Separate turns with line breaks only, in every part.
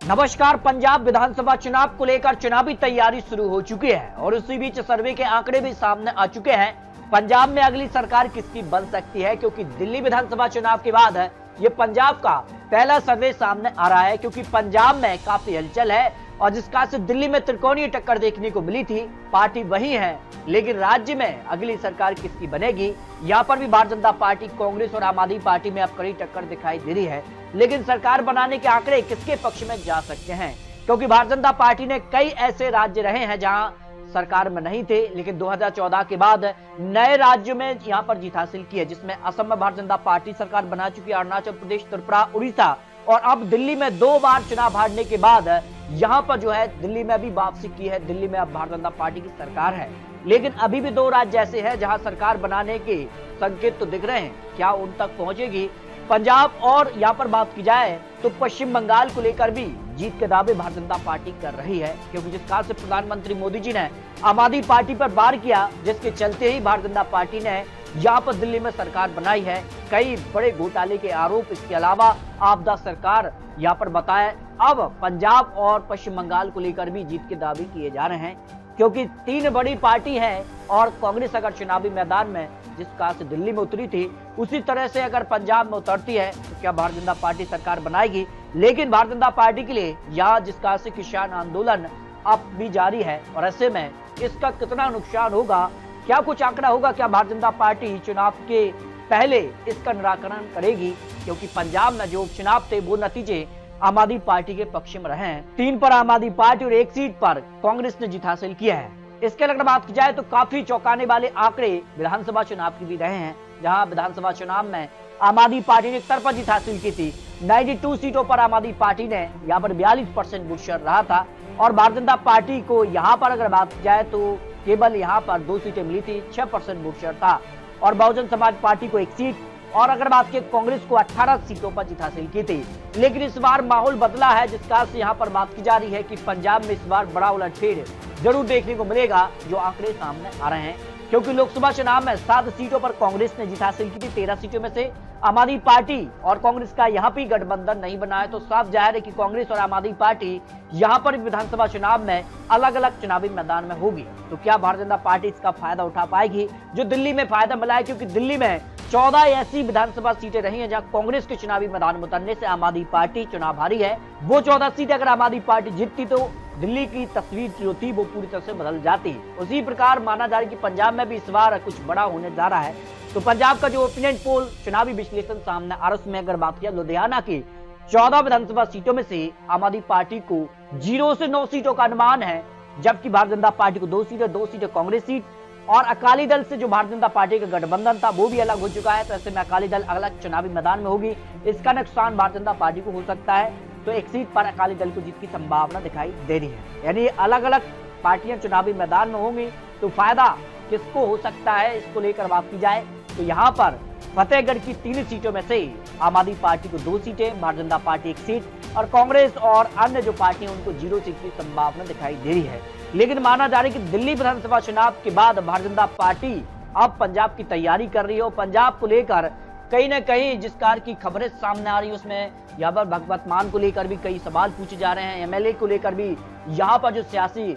नमस्कार। पंजाब विधानसभा चुनाव को लेकर चुनावी तैयारी शुरू हो चुकी है और उसी बीच सर्वे के आंकड़े भी सामने आ चुके हैं। पंजाब में अगली सरकार किसकी बन सकती है, क्योंकि दिल्ली विधानसभा चुनाव के बाद ये पंजाब का पहला सर्वे सामने आ रहा है, क्योंकि पंजाब में काफी हलचल है और जिसका से दिल्ली में त्रिकोणीय टक्कर देखने को मिली थी, पार्टी वही है, लेकिन राज्य में अगली सरकार किसकी बनेगी, यहाँ पर भी भारतीय जनता पार्टी, कांग्रेस और आम आदमी पार्टी में अब कड़ी टक्कर दिखाई दे रही है। लेकिन सरकार बनाने के आंकड़े किसके पक्ष में जा सकते हैं, क्योंकि भारतीय जनता पार्टी ने कई ऐसे राज्य रहे हैं जहां सरकार में नहीं थे, लेकिन 2014 के बाद नए राज्यों में यहां पर जीत हासिल की है, जिसमें असम में भारतीय जनता पार्टी सरकार बना चुकी है, अरुणाचल प्रदेश, त्रिपुरा, उड़ीसा और अब दिल्ली में 2 बार चुनाव हारने के बाद यहां पर जो है दिल्ली में भी वापसी की है। दिल्ली में अब भारतीय जनता पार्टी की सरकार है, लेकिन अभी भी 2 राज्य ऐसे हैं जहां सरकार बनाने के संकेत तो दिख रहे हैं, क्या उन तक पहुंचेगी। पंजाब और यहाँ पर बात की जाए तो पश्चिम बंगाल को लेकर भी जीत के दावे भारतीय जनता पार्टी कर रही है, क्योंकि जिस खास से प्रधानमंत्री मोदी जी ने आम आदमी पार्टी पर वार किया, जिसके चलते ही भारतीय जनता पार्टी ने यहाँ पर दिल्ली में सरकार बनाई है। कई बड़े घोटाले के आरोप, इसके अलावा आपदा सरकार यहाँ पर बताए। अब पंजाब और पश्चिम बंगाल को लेकर भी जीत के दावे किए जा रहे हैं, क्योंकि 3 बड़ी पार्टी है और कांग्रेस अगर चुनावी मैदान में जिस कहा से दिल्ली में उतरी थी, उसी तरह से अगर पंजाब में उतरती है तो क्या भारतीय जनता पार्टी सरकार बनाएगी। लेकिन भारतीय जनता पार्टी के लिए यहाँ जिस कहा से किसान आंदोलन अब भी जारी है और ऐसे में इसका कितना नुकसान होगा, क्या कुछ आंकड़ा होगा, क्या भारतीय जनता पार्टी चुनाव के पहले इसका निराकरण करेगी, क्योंकि पंजाब में जो उपचुनाव थे वो नतीजे आम आदमी पार्टी के पक्ष में रहे हैं। 3 पर आम आदमी पार्टी और 1 सीट पर कांग्रेस ने जीत हासिल किया है। इसके अगर बात की जाए तो काफी चौंकाने वाले आंकड़े विधानसभा चुनाव की भी रहे हैं, जहां विधानसभा चुनाव में आम आदमी पार्टी ने एक तरफा जीत हासिल की थी। 92 सीटों पर आम आदमी पार्टी ने यहाँ पर 42% वोट शेयर रहा था और भारतीय जनता पार्टी को यहाँ पर अगर बात की जाए तो केवल यहाँ पर 2 सीटें मिली थी, 6% वोट शेयर था और बहुजन समाज पार्टी को 1 सीट और अगर बात की कांग्रेस को 18 सीटों पर जीत हासिल की थी। लेकिन इस बार माहौल बदला है, जिसका से यहाँ पर बात की जा रही है कि पंजाब में इस बार बड़ा उलटफेर जरूर देखने को मिलेगा, जो आंकड़े सामने आ रहे हैं, क्योंकि लोकसभा चुनाव में 7 सीटों पर कांग्रेस ने जीत हासिल की थी, 13 सीटों में से आम आदमी पार्टी और कांग्रेस का यहाँ भी गठबंधन नहीं बना है, तो साफ जाहिर है कि कांग्रेस और आम आदमी पार्टी यहाँ पर विधानसभा चुनाव में अलग अलग चुनावी मैदान में होगी। तो क्या भारतीय जनता पार्टी इसका फायदा उठा पाएगी, जो दिल्ली में फायदा मिला है, क्योंकि दिल्ली में 14 ऐसी विधानसभा सीटें रही हैं जहां कांग्रेस के चुनावी मैदान में उतरने से आम आदमी पार्टी चुनाव हारी है। वो 14 सीटें अगर आम आदमी पार्टी जीतती तो दिल्ली की तस्वीर जो थी वो पूरी तरह से बदल जाती। उसी प्रकार माना जा रहा है कि पंजाब में भी इस बार कुछ बड़ा होने जा रहा है। तो पंजाब का जो ओपिनियन पोल चुनावी विश्लेषण सामने आ रहा है, उसमें अगर बात किया लुधियाना की 14 विधानसभा सीटों में से आम आदमी पार्टी को 0 से 9 सीटों का अनुमान है, जबकि भारतीय जनता पार्टी को 2 सीटें कांग्रेस सीट और अकाली दल से जो भारतीय जनता पार्टी का गठबंधन था वो भी अलग हो चुका है। तो ऐसे में अकाली दल अलग चुनावी मैदान में होगी, इसका नुकसान भारतीय जनता पार्टी को हो सकता है। तो 1 सीट पर अकाली दल को जीत की संभावना दिखाई दे रही है, यानी अलग अलग पार्टियां चुनावी मैदान में होंगी। तो फायदा किसको हो सकता है, इसको लेकर बात की जाए तो यहाँ पर फतेहगढ़ की 3 सीटों में से आम आदमी पार्टी को 2 सीटें, भारतीय जनता पार्टी 1 सीट और कांग्रेस और अन्य जो पार्टियां उनको 0 सीट की संभावना दिखाई दे रही है। लेकिन माना जा रहा है कि दिल्ली विधानसभा चुनाव के बाद भारतीय जनता पार्टी अब पंजाब की तैयारी कर रही है और पंजाब को लेकर कहीं न कहीं जिस कार की खबरें सामने आ रही है उसमें यहाँ पर भगवत मान को लेकर भी कई सवाल पूछे जा रहे हैं, MLA को लेकर भी यहाँ पर जो सियासी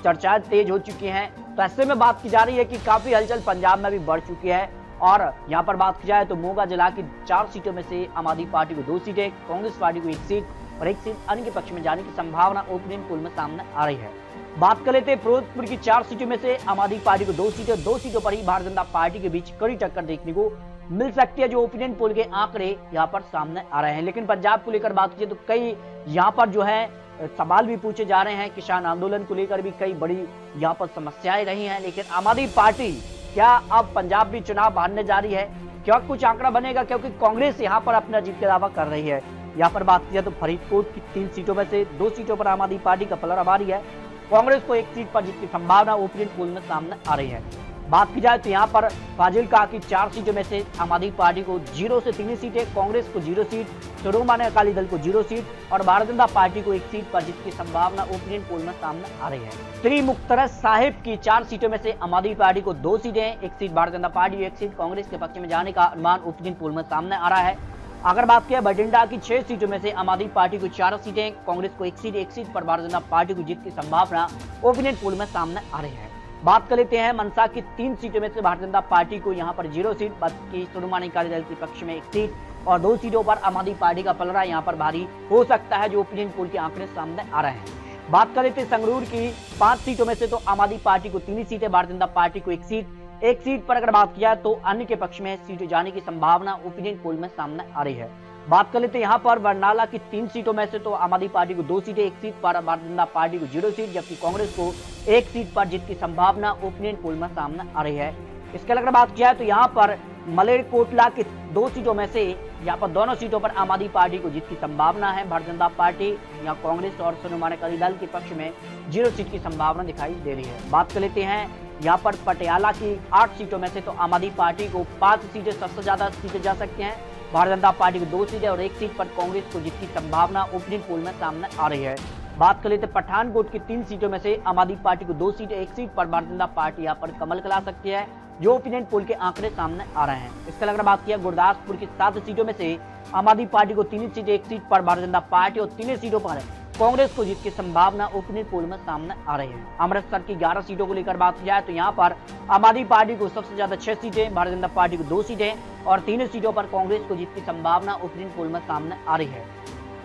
चर्चाएं तेज हो चुकी हैं। तो ऐसे में बात की जा रही है कि काफी हलचल पंजाब में भी बढ़ चुकी है और यहाँ पर बात की जाए तो मोगा जिला की 4 सीटों में से आम आदमी पार्टी को 2 सीटें, कांग्रेस पार्टी को 1 सीट और 1 सीट अन्य के पक्ष में जाने की संभावना ओपिनियन पोल में सामने आ रही है। बात कर लेते हैं फिरोजपुर की 4 सीटों में से आम आदमी पार्टी को 2 सीटें, 2 सीटों पर ही भारतीय जनता पार्टी के बीच कड़ी टक्कर देखने को मिल सकती है, जो ओपिनियन पोल के आंकड़े यहाँ पर सामने आ रहे हैं। लेकिन पंजाब को लेकर बात कीजिए तो कई यहाँ पर जो है सवाल भी पूछे जा रहे हैं, किसान आंदोलन को लेकर भी कई बड़ी यहाँ पर समस्याएं रही हैं। लेकिन आम आदमी पार्टी क्या अब पंजाब भी चुनाव हारने जा रही है, क्या कुछ आंकड़ा बनेगा, क्योंकि कांग्रेस यहाँ पर अपना जीत का दावा कर रही है। यहाँ पर बात की तो फरीदकोट की 3 सीटों में से 2 सीटों पर आम आदमी पार्टी का पलड़ा भारी है, कांग्रेस को 1 सीट पर जीत की संभावना ओपिनियन पोल में सामने आ रही है। बात की जाए तो यहाँ पर फाजिल्का की 4 सीटों में से आम आदमी पार्टी को 0 से 3 सीटें, कांग्रेस को 0 सीट, सोरोमाने अकाली दल को 0 सीट और भारतीय जनता पार्टी को 1 सीट पर जीत की संभावना ओपिनियन पोल में सामने आ रही है। श्री मुख्तार साहिब की 4 सीटों में से आम आदमी पार्टी को 2 सीटें, 1 seat Bharatiya Janata party, 1 seat Congress के पक्ष में जाने का अनुमान ओपिनियन पोल में सामने आ रहा है। अगर बात किया बठिंडा की 6 सीटों में से आम आदमी पार्टी को 4 सीटें, कांग्रेस को एक सीट पर भारतीय जनता पार्टी को जीत की संभावना ओपिनियन पोल में सामने आ रही है। बात कर लेते हैं मनसा की 3 सीटों में से भारतीय जनता पार्टी को यहां पर 0 सीट, बाकी शिरोमणि अकाली दल के पक्ष में 1 सीट और 2 सीटों पर आम आदमी पार्टी का पलड़ा यहां पर भारी हो सकता है, जो ओपिनियन पोल के आंकड़े सामने आ रहे हैं। बात कर लेते हैं संगरूर की 5 सीटों में से तो आम आदमी पार्टी को 3 सीटें, भारतीय जनता पार्टी को 1 सीट पर अगर बात किया तो अन्य के पक्ष में सीट जाने की संभावना ओपिनियन पोल में सामने आ रही है। बात कर लेते हैं यहाँ पर बरनाला की 3 सीटों में से तो आम आदमी पार्टी को 2 सीटें, 1 सीट पर भारतीय जनता पार्टी को 0 सीट, जबकि कांग्रेस को 1 सीट पर जीत की संभावना ओपिनियन पोल में सामने आ रही है। इसके अगर बात किया तो यहाँ पर मलेरकोटला की 2 सीटों में से यहाँ पर दोनों सीटों पर आम आदमी पार्टी को जीत की संभावना है। भारतीय जनता पार्टी या कांग्रेस और शिरोमणि अकाली दल के पक्ष में 0 सीट की संभावना दिखाई दे रही है। बात कर लेते हैं यहाँ पर पटियाला की 8 सीटों में से तो आम आदमी पार्टी को 5 सीटें, सबसे ज्यादा सीटें जा सकती हैं, भारतीय जनता पार्टी को 2 सीटें और 1 सीट पर कांग्रेस को जीत की संभावना ओपिनियन पोल में सामने आ रही है। बात कर लेते पठानकोट की 3 सीटों में से आम आदमी पार्टी को 2 सीटें, 1 सीट पर भारतीय जनता पार्टी यहाँ पर कमल खिला सकती है, जो ओपिनियन पोल के आंकड़े सामने आ रहे हैं। इसके अलावा बात किया गुरदासपुर की 7 सीटों में से आम आदमी पार्टी को 3 सीटें, 1 सीट पर भारतीय जनता पार्टी और 3 सीटों पर कांग्रेस को जीत की संभावना ओपिनियन पोल में सामने आ रही है। अमृतसर की 11 सीटों को लेकर बात की जाए तो यहाँ पर आम आदमी पार्टी को सबसे ज्यादा 6 सीटें, भारतीय जनता पार्टी को 2 सीटें और 3 सीटों पर कांग्रेस को जीत की संभावना ओपिनियन पोल में सामने आ रही है।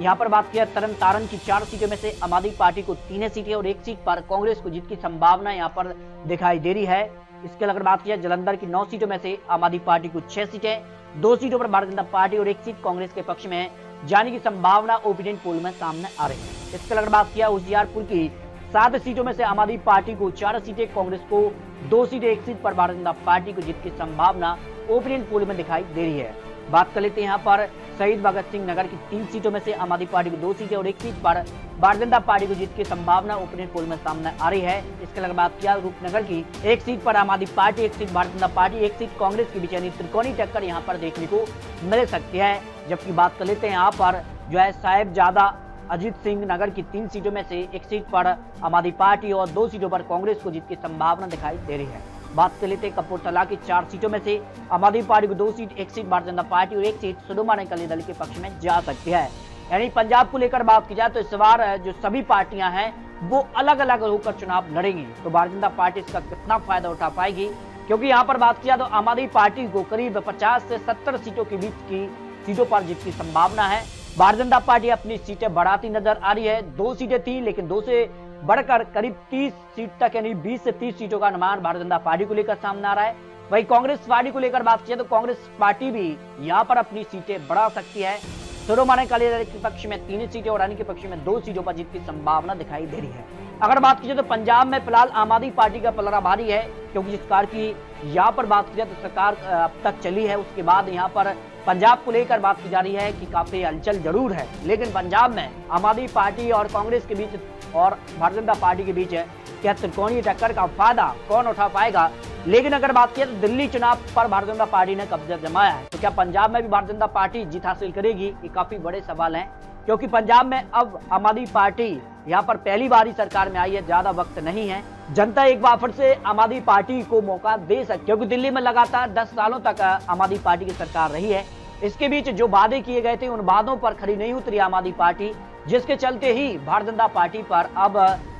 यहाँ पर बात किया तरन तारण की 4 सीटों में से आम आदमी पार्टी को 3 सीटें और 1 सीट पर कांग्रेस को जीत की संभावना यहाँ पर दिखाई दे रही है। इसके अलावा बात किया जलंधर की 9 सीटों में से आम आदमी पार्टी को 6 सीटें, 2 सीटों पर भारतीय जनता पार्टी और 1 सीट कांग्रेस के पक्ष में जाने की संभावना ओपिनियन पोल में सामने आ रही है। इसके अलावा बात किया होशियारपुर की 7 सीटों में से आम आदमी पार्टी को 4 सीटें, कांग्रेस को 2 सीटें, 1 सीट पर भारतीय जनता पार्टी को जीत की संभावना ओपिनियन पोल में दिखाई दे रही है। बात कर लेते हैं यहाँ पर शहीद भगत सिंह नगर की 3 सीटों में से आम आदमी पार्टी को 2 सीटें और 1 सीट पर भारतीय जनता पार्टी को जीत की संभावना ओपिनियन पोल में सामने आ रही है। इसके अलावा बात किया रूपनगर की 1 सीट पर आम आदमी party, 1 seat Bharatiya Janata party, 1 seat Congress के बीच यानी त्रिकोणीय टक्कर यहाँ पर देखने को मिल सकती है। जबकि बात कर लेते हैं यहाँ पर जो है साहिबजादा अजीत सिंह नगर की 3 सीटों में से 1 सीट पर आम आदमी पार्टी और 2 सीटों पर कांग्रेस को जीत की संभावना दिखाई दे रही है। बात कर लेते हैं कपूरथला की 4 सीटों में से आम आदमी पार्टी को 2 seat, 1 seat Bharatiya Janata party और 1 सीट शिरोमणि अकाली दल के पक्ष में जा सकती है। यानी पंजाब को लेकर बात की जाए तो इस बार जो सभी पार्टियां हैं वो अलग अलग होकर चुनाव लड़ेंगी, तो भारतीय जनता पार्टी इसका कितना फायदा उठा पाएगी, क्योंकि यहाँ पर बात किया तो आम आदमी पार्टी को करीब 50 से 70 सीटों के बीच की सीटों पर जीत की संभावना है। भारतीय जनता पार्टी अपनी सीटें बढ़ाती नजर आ रही है। 2 सीटें थी लेकिन 2 से बढ़कर करीब 30 सीट तक यानी 20 से 30 सीटों का अनुमान भारतीय जनता पार्टी को लेकर सामने आ रहा है। वही कांग्रेस पार्टी को लेकर बात की तो कांग्रेस पार्टी भी यहाँ पर अपनी सीटें बढ़ा सकती है। शिरोमणि अकाली दल के पक्ष में 3 सीटें और अन्य के पक्ष में 2 सीटों पर जीत की संभावना दिखाई दे रही है। अगर बात की जाए तो पंजाब में फिलहाल आम आदमी पार्टी का पलड़ा भारी है, क्योंकि जिस सरकार की यहाँ पर बात की जाए तो सरकार अब तक चली है, उसके बाद यहाँ पर पंजाब को लेकर बात की जा रही है कि काफी हलचल जरूर है, लेकिन पंजाब में आम आदमी पार्टी और कांग्रेस के बीच और भारतीय जनता पार्टी के बीच है क्या त्रिकोणीय टक्कर का फायदा कौन उठा पाएगा। लेकिन अगर बात किया तो दिल्ली चुनाव पर भारतीय जनता पार्टी ने कब्जा जमाया है, तो क्या पंजाब में भी भारतीय जनता पार्टी जीत हासिल करेगी, ये काफी बड़े सवाल हैं, क्योंकि पंजाब में अब आम आदमी पार्टी यहाँ पर पहली बार ही सरकार में आई है, ज्यादा वक्त नहीं है। जनता एक बार फिर से आम आदमी पार्टी को मौका दे सकती है, क्योंकि दिल्ली में लगातार 10 सालों तक आम आदमी पार्टी की सरकार रही है। इसके बीच जो वादे किए गए थे उन वादों पर खरी नहीं उतरी आम आदमी पार्टी, जिसके चलते ही भारतीय जनता पार्टी पर अब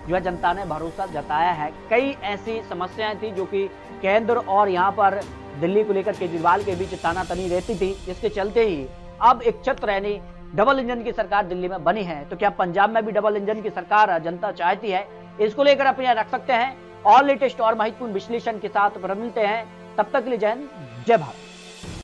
जो है जनता ने भरोसा जताया है। कई ऐसी समस्याएं थी जो कि केंद्र और यहाँ पर दिल्ली को लेकर केजरीवाल के बीच तानातनी रहती थी, जिसके चलते ही अब एक छत्र यानी डबल इंजन की सरकार दिल्ली में बनी है। तो क्या पंजाब में भी डबल इंजन की सरकार जनता चाहती है, इसको लेकर अपने यहाँ रख सकते हैं। और लेटेस्ट और महत्वपूर्ण विश्लेषण के साथ मिलते हैं, तब तक के लिए जय हिंद, जय भारत।